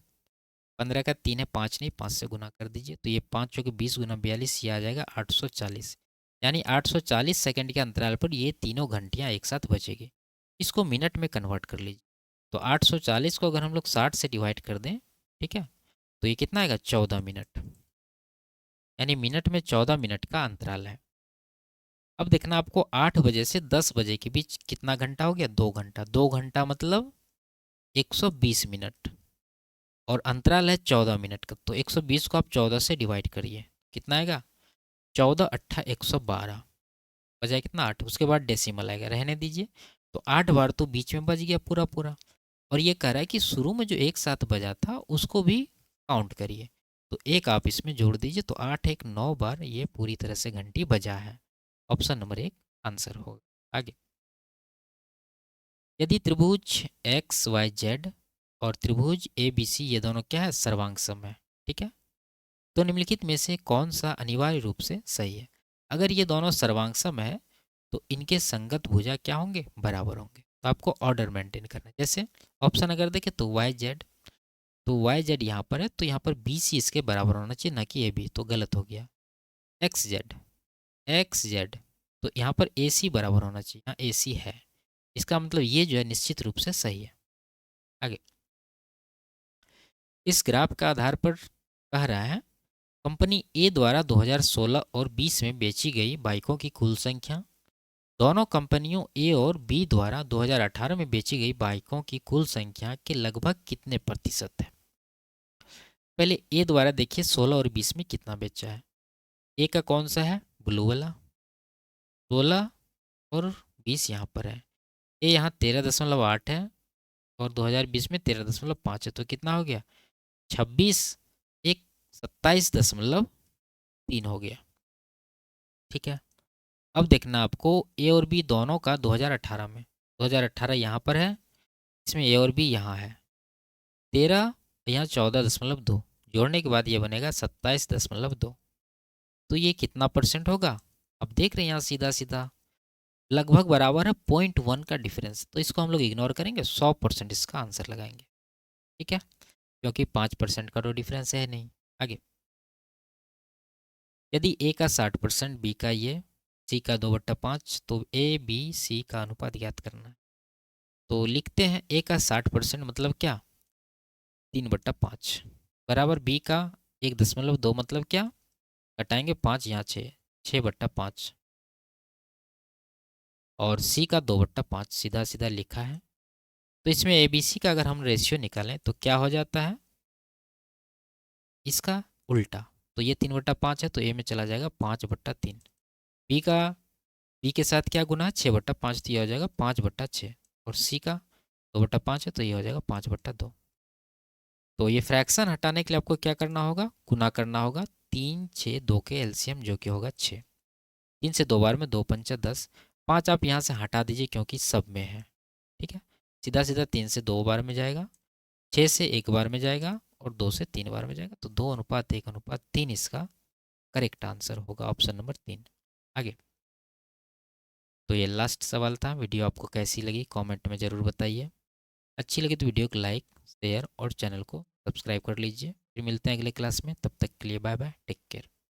15 का 3 है, 5 नहीं 5 से गुना कर दीजिए। तो ये 5 चौके 20 गुना 42, ये आ जाएगा 840। यानी 840 सेकंड के अंतराल पर ये तीनों घंटियाँ एक साथ बजेगी। इसको मिनट में कन्वर्ट कर लीजिए। तो 840 को अगर हम लोग 60 से डिवाइड कर दें, ठीक है, तो ये कितना आएगा, 14 मिनट। यानी मिनट में 14 मिनट का अंतराल है। अब देखना आपको 8 बजे से 10 बजे के बीच कितना घंटा हो गया, 2 घंटा। 2 घंटा मतलब 120 मिनट, और अंतराल है 14 मिनट का। तो 120 को आप 14 से डिवाइड करिए, कितना आएगा, 14 अट्ठा 112, बजाय कितना, 8। उसके बाद डेसिमल आएगा, रहने दीजिए। तो 8 बार तो बीच में बज गया पूरा पूरा। और ये कह रहा है कि शुरू में जो एक साथ बजा था उसको भी काउंट करिए, तो एक आप इसमें जोड़ दीजिए। तो 8 1 9 बार ये पूरी तरह से घंटी बजा है। ऑप्शन नंबर 1 आंसर होगा। आगे, यदि त्रिभुज एक्स वाई जेड और त्रिभुज ए बी सी ये दोनों क्या है, सर्वांग सम है, ठीक है, तो निम्नलिखित में से कौन सा अनिवार्य रूप से सही है। अगर ये दोनों सर्वांग सम है तो इनके संगत भुजा क्या होंगे, बराबर होंगे। तो आपको ऑर्डर मेंटेन करना है। जैसे ऑप्शन अगर देखें तो वाई जेड, तो वाई जेड यहाँ पर है, तो यहाँ पर बी सी इसके बराबर होना चाहिए, ना कि ए बी, तो गलत हो गया। एक्स जेड, तो यहाँ पर ए सी बराबर होना चाहिए, यहाँ ए सी है, इसका मतलब ये जो है निश्चित रूप से सही है। आगे, इस ग्राफ का आधार पर कह रहा है कंपनी ए द्वारा 2016 और 20 में बेची गई बाइकों की कुल संख्या दोनों कंपनियों ए और बी द्वारा 2018 में बेची गई बाइकों की कुल संख्या के लगभग कितने प्रतिशत है। पहले ए द्वारा देखिए 16 और 20 में कितना बेचा है। ए का कौन सा है, ब्लू वाला, 16 और 20 यहाँ पर है। ए यहाँ 13.8 है और 2020 में 13.5 है, तो कितना हो गया, 26 एक 27.3 हो गया। ठीक है, अब देखना आपको ए और बी दोनों का 2018 में, 2018 यहाँ पर है, इसमें ए और बी यहाँ है, 13 यहाँ 14.2, जोड़ने के बाद ये बनेगा 27.2। तो ये कितना परसेंट होगा, अब देख रहे हैं यहाँ सीधा सीधा लगभग बराबर है, 0.1 का डिफरेंस। तो इसको हम लोग इग्नोर करेंगे, 100% इसका आंसर लगाएंगे, ठीक है, क्योंकि 5% का तो डिफरेंस है नहीं। आगे, यदि ए का 60%, बी का ये, सी का 2/5, तो ए बी सी का अनुपात ज्ञात करना है। तो लिखते हैं ए का 60% मतलब क्या, 3/5, बराबर बी का 1.2 मतलब क्या, घटाएंगे 5 यहाँ 6, 6/5, और सी का 2/5, सीधा सीधा लिखा है। तो इसमें ए बी सी का अगर हम रेशियो निकालें तो क्या हो जाता है, इसका उल्टा। तो ये 3/5 है, तो ए में चला जाएगा 5/3। बी का, बी के साथ क्या गुना है, 6/5, तो ये हो जाएगा 5/6, और सी का 2/5 है, तो ये हो जाएगा 5/2। तो ये फ्रैक्शन हटाने के लिए आपको क्या करना होगा, गुना करना होगा, 3 6 2 के एलसीएम जो कि होगा 6। 3 से 2 बार में 2 पंचा 10, 5 आप यहाँ से हटा दीजिए क्योंकि सब में है, ठीक है, सीधा सीधा 3 से 2 बार में जाएगा, 6 से 1 बार में जाएगा, और 2 से 3 बार में जाएगा। तो 2:1:3 इसका करेक्ट आंसर होगा, ऑप्शन नंबर 3। आगे, तो ये लास्ट सवाल था। वीडियो आपको कैसी लगी कमेंट में ज़रूर बताइए। अच्छी लगी तो वीडियो को लाइक, शेयर और चैनल को सब्सक्राइब कर लीजिए। फिर मिलते हैं अगले क्लास में, तब तक के लिए बाय बाय, टेक केयर।